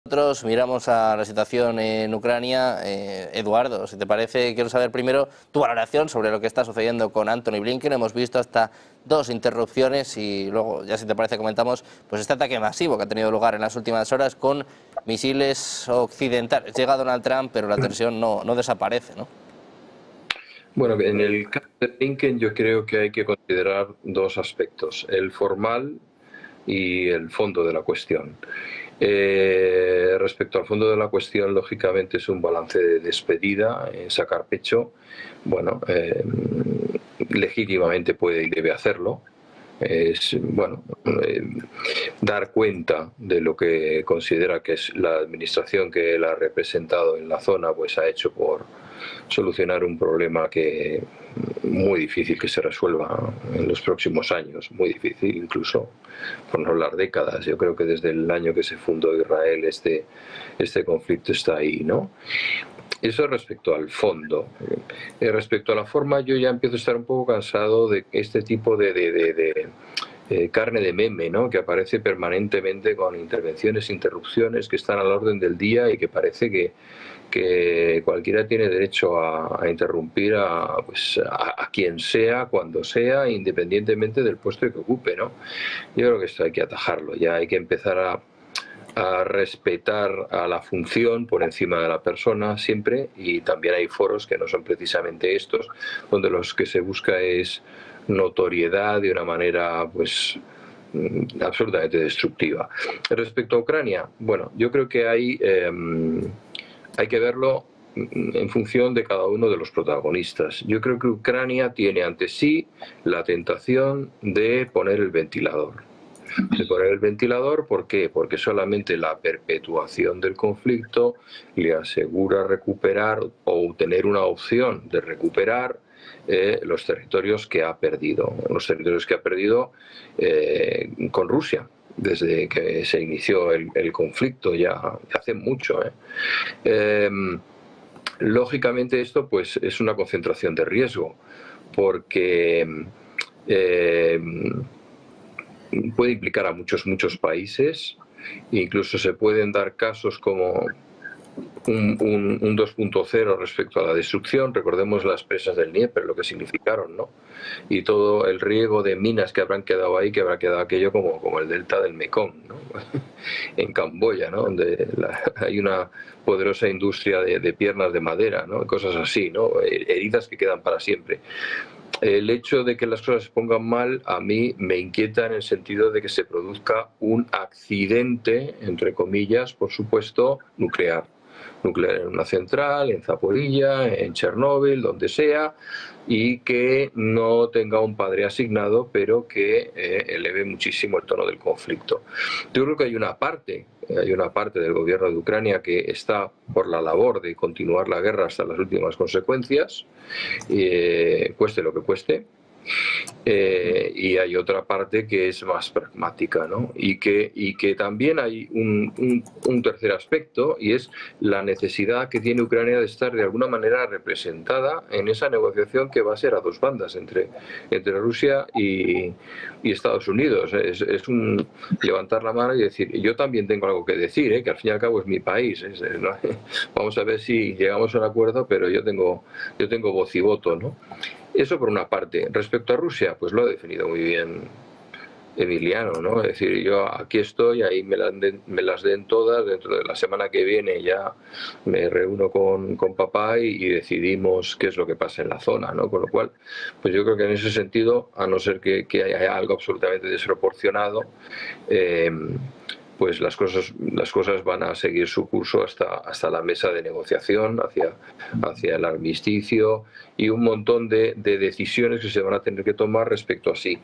Nosotros miramos a la situación en Ucrania. Eduardo, si te parece, quiero saber primero tu valoración sobre lo que está sucediendo con Antony Blinken. Hemos visto hasta 2 interrupciones y luego, ya si te parece, comentamos pues este ataque masivo que ha tenido lugar en las últimas horas con misiles occidentales. Llega Donald Trump, pero la tensión no desaparece, ¿no? Bueno, en el caso de Blinken yo creo que hay que considerar 2 aspectos, el formal y el fondo de la cuestión. Respecto al fondo de la cuestión, lógicamente es un balance de despedida, sacar pecho. Bueno, legítimamente puede y debe hacerlo. Es dar cuenta de lo que considera que es la administración que él ha representado en la zona, pues ha hecho por solucionar un problema que muy difícil que se resuelva en los próximos años, muy difícil incluso por no hablar décadas. Yo creo que desde el año que se fundó Israel este conflicto está ahí, ¿no? Eso respecto al fondo. Respecto a la forma, yo ya empiezo a estar un poco cansado de este tipo de carne de meme, ¿no? Que aparece permanentemente con intervenciones, interrupciones que están al orden del día y que parece que cualquiera tiene derecho a interrumpir a quien sea, cuando sea, independientemente del puesto que ocupe, ¿no? Yo creo que esto hay que atajarlo, ya hay que empezar a respetar a la función por encima de la persona siempre, y también hay foros que no son precisamente estos, donde los que se busca es notoriedad de una manera pues absolutamente destructiva. Respecto a Ucrania, bueno, yo creo que hay que verlo en función de cada uno de los protagonistas. Yo creo que Ucrania tiene ante sí la tentación de poner el ventilador. ¿Por qué? Porque solamente la perpetuación del conflicto le asegura recuperar o tener una opción de recuperar los territorios que ha perdido. Los territorios que ha perdido con Rusia, desde que se inició el conflicto, ya hace mucho. Lógicamente esto pues es una concentración de riesgo, porque puede implicar a muchos países. Incluso se pueden dar casos como un 2.0 respecto a la destrucción. Recordemos las presas del Dnieper, lo que significaron, ¿no? Y todo el riego de minas que habrán quedado ahí, que habrá quedado aquello como el delta del Mekong, ¿no? En Camboya, ¿no? Donde hay una poderosa industria de piernas de madera, ¿no? Cosas así, ¿no? Heridas que quedan para siempre. El hecho de que las cosas se pongan mal a mí me inquieta en el sentido de que se produzca un accidente, entre comillas, por supuesto, nuclear en una central, en Zaporilla, en Chernóbil, donde sea, y que no tenga un padre asignado, pero que eleve muchísimo el tono del conflicto. Yo creo que hay una parte del gobierno de Ucrania que está por la labor de continuar la guerra hasta las últimas consecuencias, cueste lo que cueste. Y hay otra parte que es más pragmática, ¿no? Y que también hay un tercer aspecto, y es la necesidad que tiene Ucrania de estar de alguna manera representada en esa negociación que va a ser a 2 bandas entre Rusia y Estados Unidos. Es un levantar la mano y decir, yo también tengo algo que decir, que al fin y al cabo es mi país, ¿no? Vamos a ver si llegamos a un acuerdo, pero yo tengo voz y voto, ¿no? Eso por una parte. Respecto a Rusia, pues lo ha definido muy bien Emiliano, ¿no? Es decir, yo aquí estoy, ahí me las den todas. Dentro de la semana que viene ya me reúno con papá y decidimos qué es lo que pasa en la zona, ¿no? Con lo cual, pues yo creo que en ese sentido, a no ser que haya algo absolutamente desproporcionado, pues las cosas van a seguir su curso hasta la mesa de negociación, hacia el armisticio, y un montón de decisiones que se van a tener que tomar respecto a si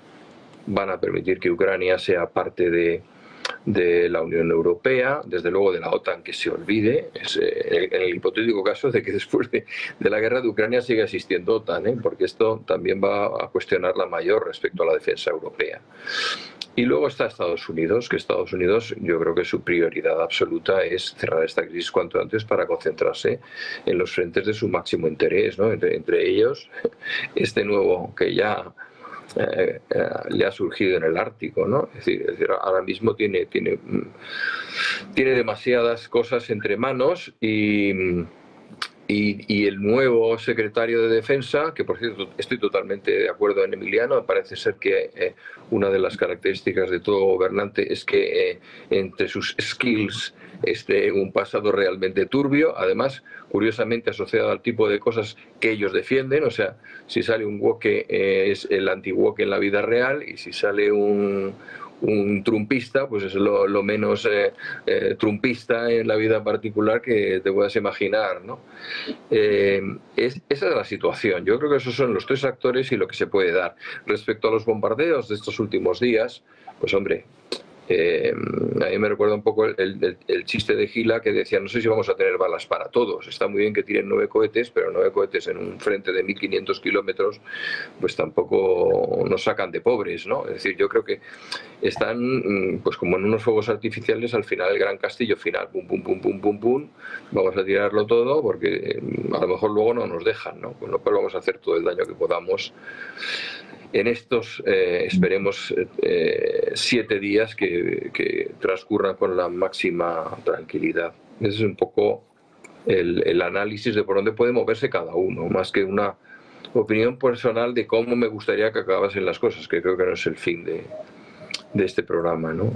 van a permitir que Ucrania sea parte de la Unión Europea, desde luego de la OTAN, que se olvide, en el hipotético caso de que después de la guerra de Ucrania siga existiendo OTAN, porque esto también va a cuestionar la mayor respecto a la defensa europea. Y luego está Estados Unidos, que Estados Unidos yo creo que su prioridad absoluta es cerrar esta crisis cuanto antes para concentrarse en los frentes de su máximo interés, ¿no? Entre ellos, este nuevo que ya le ha surgido en el Ártico, ¿no? Es decir, ahora mismo tiene demasiadas cosas entre manos y el nuevo secretario de Defensa, que por cierto estoy totalmente de acuerdo en Emiliano, parece ser que una de las características de todo gobernante es que entre sus skills esté un pasado realmente turbio, además curiosamente asociado al tipo de cosas que ellos defienden, o sea, si sale un woke es el anti-woke en la vida real, y si sale un trumpista, pues es lo menos trumpista en la vida particular que te puedas imaginar, ¿no? Esa es la situación. Yo creo que esos son los tres actores y lo que se puede dar. Respecto a los bombardeos de estos últimos días, pues hombre, a mí me recuerda un poco el chiste de Gila, que decía, no sé si vamos a tener balas para todos. Está muy bien que tiren 9 cohetes, pero 9 cohetes en un frente de 1.500 kilómetros, pues tampoco nos sacan de pobres, ¿no? Es decir, yo creo que están, pues como en unos fuegos artificiales, al final el gran castillo final, pum, pum, pum, pum, pum, pum, vamos a tirarlo todo, porque a lo mejor luego no nos dejan, ¿no? Con lo cual vamos a hacer todo el daño que podamos en estos, esperemos, 7 días que transcurran con la máxima tranquilidad. Ese es un poco el análisis de por dónde puede moverse cada uno, más que una opinión personal de cómo me gustaría que acabasen las cosas, que creo que no es el fin de este programa, ¿no?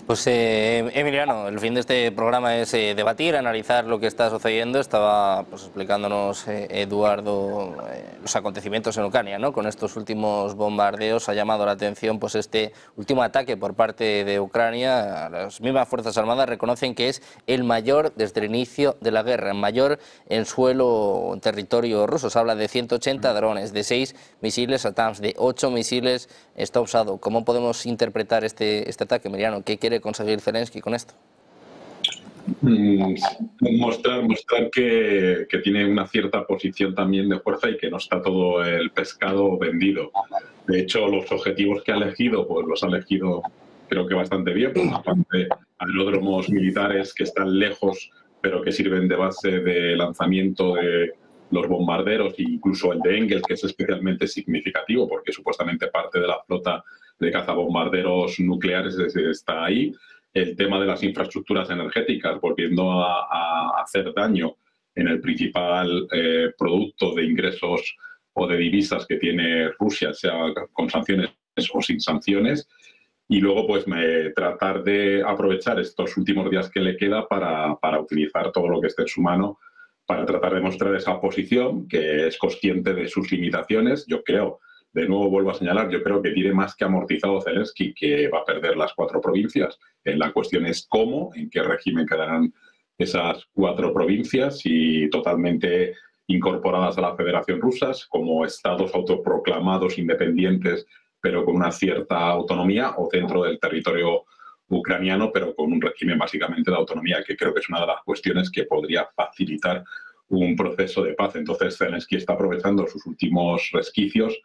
Pues Emiliano, el fin de este programa es debatir, analizar lo que está sucediendo. Estaba pues, explicándonos Eduardo los acontecimientos en Ucrania, ¿no? Con estos últimos bombardeos ha llamado la atención pues este último ataque por parte de Ucrania. Las mismas Fuerzas Armadas reconocen que es el mayor desde el inicio de la guerra, el mayor en suelo, en territorio ruso. Se habla de 180 drones, de 6 misiles ATACMS, de 8 misiles Storm Shadow. ¿Cómo podemos interpretar este ataque, Emiliano? ¿Qué quiere conseguir Zelensky con esto? Mostrar que tiene una cierta posición también de fuerza y que no está todo el pescado vendido. De hecho, los objetivos que ha elegido, pues los ha elegido creo que bastante bien, por una parte aeródromos militares que están lejos pero que sirven de base de lanzamiento de los bombarderos, e incluso el de Engels, que es especialmente significativo porque supuestamente parte de la flota de cazabombarderos nucleares está ahí. El tema de las infraestructuras energéticas, volviendo a hacer daño en el principal producto de ingresos o de divisas que tiene Rusia, sea con sanciones o sin sanciones. Y luego, pues, tratar de aprovechar estos últimos días que le queda para utilizar todo lo que esté en su mano para tratar de mostrar esa posición, que es consciente de sus limitaciones. Yo creo, de nuevo vuelvo a señalar, yo creo que tiene más que amortizado Zelensky, que va a perder las 4 provincias. La cuestión es cómo, en qué régimen quedarán esas 4 provincias, y totalmente incorporadas a la Federación Rusa, como estados autoproclamados independientes, pero con una cierta autonomía, o dentro del territorio ucraniano, pero con un régimen básicamente de autonomía, que creo que es una de las cuestiones que podría facilitar un proceso de paz. Entonces Zelensky está aprovechando sus últimos resquicios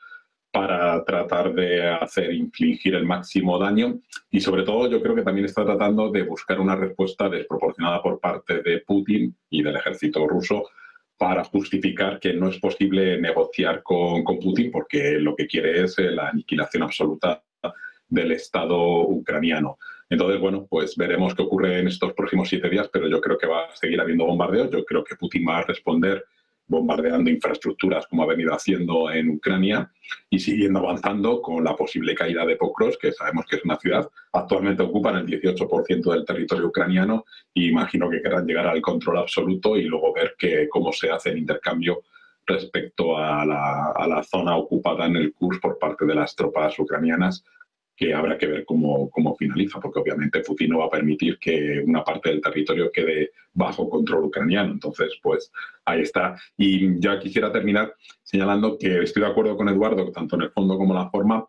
para tratar de hacer infligir el máximo daño, y sobre todo yo creo que también está tratando de buscar una respuesta desproporcionada por parte de Putin y del ejército ruso para justificar que no es posible negociar con Putin, porque lo que quiere es la aniquilación absoluta del Estado ucraniano. Entonces, bueno, pues veremos qué ocurre en estos próximos 7 días, pero yo creo que va a seguir habiendo bombardeos. Yo creo que Putin va a responder bombardeando infraestructuras como ha venido haciendo en Ucrania, y siguiendo avanzando con la posible caída de Pokrovsk, que sabemos que es una ciudad. Actualmente ocupan el 18% del territorio ucraniano, y imagino que querrán llegar al control absoluto y luego ver cómo se hace el intercambio respecto a la zona ocupada en el Kursk por parte de las tropas ucranianas, que habrá que ver cómo finaliza, porque obviamente Putin no va a permitir que una parte del territorio quede bajo control ucraniano. Entonces, pues ahí está. Y ya quisiera terminar señalando que estoy de acuerdo con Eduardo, tanto en el fondo como en la forma,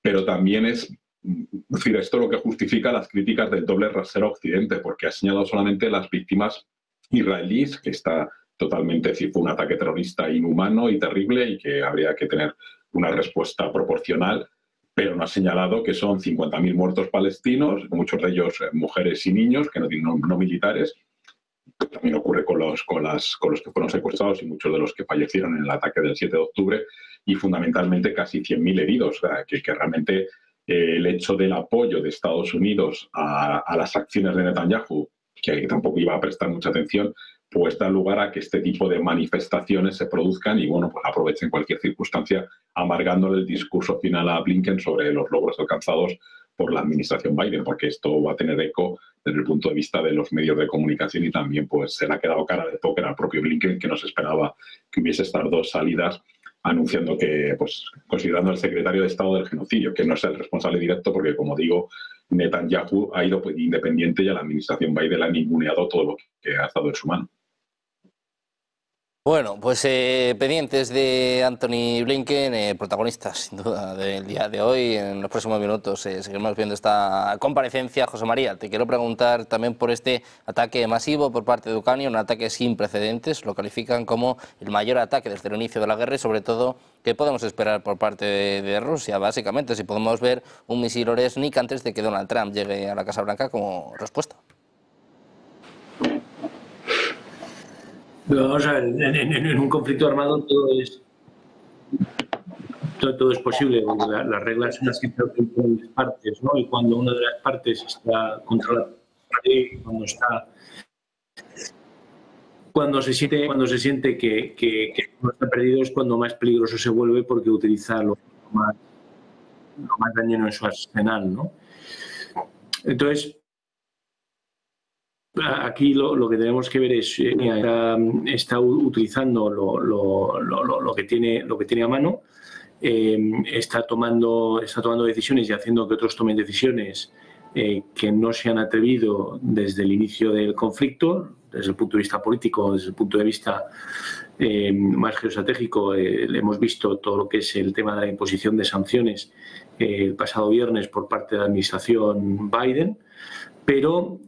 pero también es decir, esto lo que justifica las críticas del doble rasero Occidente, porque ha señalado solamente las víctimas israelíes, que está totalmente, fue un ataque terrorista inhumano y terrible y que habría que tener una respuesta proporcional, pero no ha señalado que son 50.000 muertos palestinos, muchos de ellos mujeres y niños, que no militares, También ocurre con los que fueron secuestrados y muchos de los que fallecieron en el ataque del 7 de octubre y fundamentalmente casi 100.000 heridos. O sea, que realmente el hecho del apoyo de Estados Unidos a las acciones de Netanyahu, que tampoco iba a prestar mucha atención, pues da lugar a que este tipo de manifestaciones se produzcan y, bueno, pues aprovechen cualquier circunstancia amargándole el discurso final a Blinken sobre los logros alcanzados por la administración Biden, porque esto va a tener eco desde el punto de vista de los medios de comunicación y también pues se le ha quedado cara de póker al propio Blinken, que no se esperaba que hubiese estas dos salidas anunciando que, pues, considerando al secretario de Estado del genocidio, que no es el responsable directo porque, como digo, Netanyahu ha ido pues, independiente y a la administración Biden le ha ninguneado todo lo que ha estado en su mano. Bueno, pues pendientes de Antony Blinken, protagonistas sin duda del día de hoy. En los próximos minutos seguiremos viendo esta comparecencia. José María, te quiero preguntar también por este ataque masivo por parte de Ucrania, un ataque sin precedentes. Lo califican como el mayor ataque desde el inicio de la guerra y sobre todo, ¿qué podemos esperar por parte de Rusia? Básicamente, si podemos ver un misil Oresnik antes de que Donald Trump llegue a la Casa Blanca como respuesta. Vamos a ver, en un conflicto armado todo es posible, porque las reglas son las que se aplican las partes, ¿no? Y cuando una de las partes está contra la pared, cuando se siente que no está perdido, es cuando más peligroso se vuelve, porque utiliza lo más dañino en su arsenal, ¿no? Entonces, aquí lo que tenemos que ver es está utilizando lo que tiene a mano, está tomando decisiones y haciendo que otros tomen decisiones que no se han atrevido desde el inicio del conflicto, desde el punto de vista político, desde el punto de vista más geoestratégico. Hemos visto todo lo que es el tema de la imposición de sanciones el pasado viernes por parte de la administración Biden, pero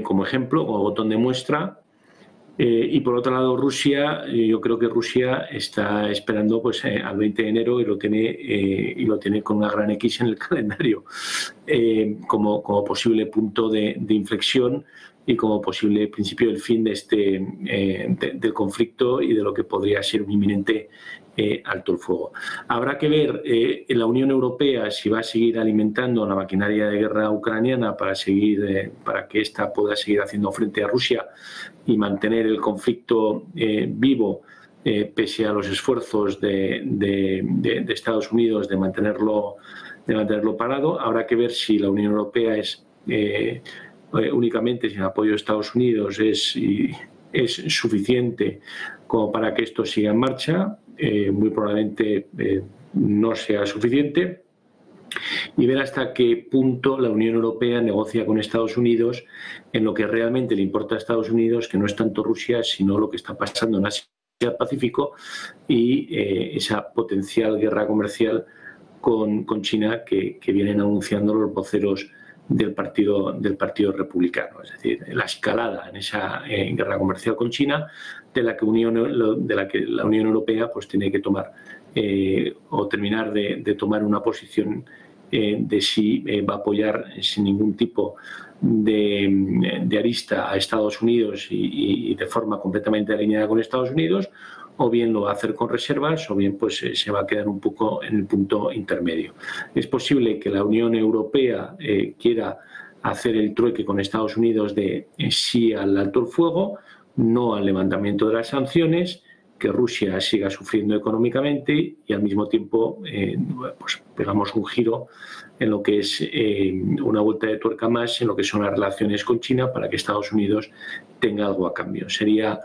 como ejemplo, como botón de muestra. Y por otro lado, Rusia, yo creo que Rusia está esperando pues al 20 de enero y lo tiene con una gran X en el calendario como posible punto de inflexión y como posible principio del fin de del conflicto y de lo que podría ser un inminente alto el fuego. Habrá que ver en la Unión Europea si va a seguir alimentando la maquinaria de guerra ucraniana para que ésta pueda seguir haciendo frente a Rusia y mantener el conflicto vivo pese a los esfuerzos de Estados Unidos de mantenerlo parado. Habrá que ver si la Unión Europea es únicamente sin apoyo de Estados Unidos es suficiente como para que esto siga en marcha. Muy probablemente no sea suficiente, y ver hasta qué punto la Unión Europea negocia con Estados Unidos en lo que realmente le importa a Estados Unidos, que no es tanto Rusia, sino lo que está pasando en Asia-Pacífico y esa potencial guerra comercial con China que vienen anunciando los voceros del partido republicano. Es decir, la escalada en esa guerra comercial con China, de la que la Unión Europea pues tiene que tomar o terminar de tomar una posición de si va a apoyar sin ningún tipo de arista a Estados Unidos y de forma completamente alineada con Estados Unidos, o bien lo va a hacer con reservas, o bien pues se va a quedar un poco en el punto intermedio. Es posible que la Unión Europea quiera hacer el trueque con Estados Unidos de sí al alto el fuego, no al levantamiento de las sanciones, que Rusia siga sufriendo económicamente y al mismo tiempo pues pegamos un giro en lo que es una vuelta de tuerca más en lo que son las relaciones con China para que Estados Unidos tenga algo a cambio. Sería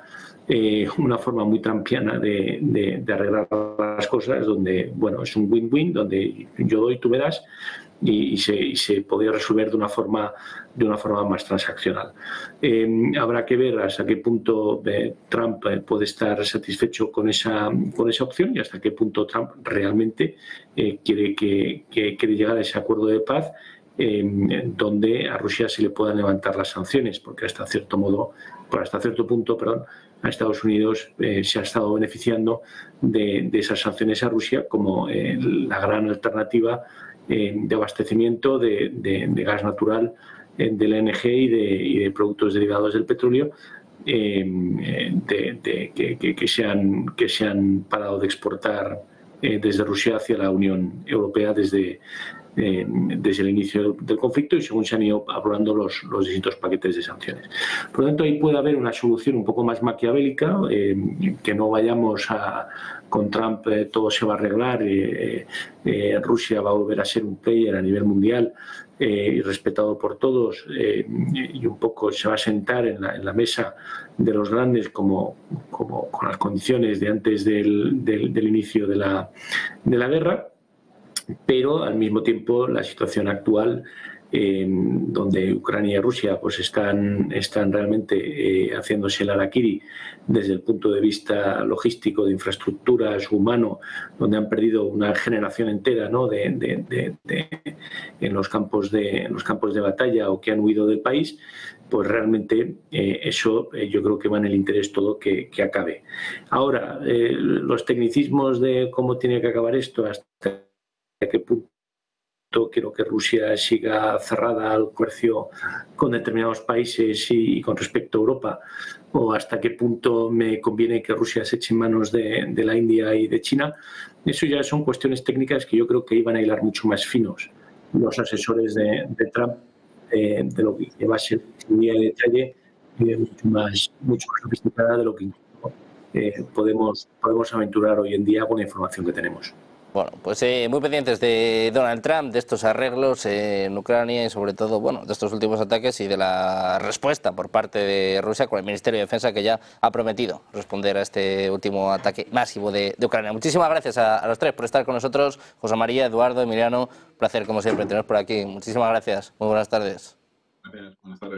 una forma muy trumpiana de arreglar las cosas, donde bueno, es un win-win, donde yo doy, tú me das, y se podría resolver de una forma más transaccional. Habrá que ver hasta qué punto Trump puede estar satisfecho con esa opción y hasta qué punto Trump realmente quiere llegar a ese acuerdo de paz donde a Rusia se le puedan levantar las sanciones, porque hasta cierto punto, a Estados Unidos se ha estado beneficiando de esas sanciones a Rusia como la gran alternativa de abastecimiento de gas natural, de la LNG y de productos derivados del petróleo que se han parado de exportar desde Rusia hacia la Unión Europea desde el inicio del conflicto y según se han ido aprobando los distintos paquetes de sanciones. Por lo tanto, ahí puede haber una solución un poco más maquiavélica, que no vayamos con Trump todo se va a arreglar, Rusia va a volver a ser un player a nivel mundial y respetado por todos, y un poco se va a sentar en la mesa de los grandes como con las condiciones de antes del inicio de la guerra. Pero al mismo tiempo la situación actual, donde Ucrania y Rusia pues están realmente haciéndose el harakiri desde el punto de vista logístico, de infraestructuras, humano, donde han perdido una generación entera, ¿no? en los campos de batalla o que han huido del país, pues realmente eso yo creo que va en el interés todo que acabe. Ahora, los tecnicismos de cómo tiene que acabar esto, hasta qué punto quiero que Rusia siga cerrada al comercio con determinados países y con respecto a Europa, o hasta qué punto me conviene que Rusia se eche en manos de la India y de China, eso ya son cuestiones técnicas que yo creo que iban a hilar mucho más finos los asesores de Trump, de lo que va a ser en detalle, mucho más sofisticada de lo que podemos aventurar hoy en día con la información que tenemos. Bueno, pues muy pendientes de Donald Trump, de estos arreglos en Ucrania y sobre todo, bueno, de estos últimos ataques y de la respuesta por parte de Rusia con el Ministerio de Defensa, que ya ha prometido responder a este último ataque masivo de Ucrania. Muchísimas gracias a los tres por estar con nosotros. José María, Eduardo, Emiliano, placer como siempre teneros por aquí. Muchísimas gracias. Muy buenas tardes. Gracias, buenas tardes.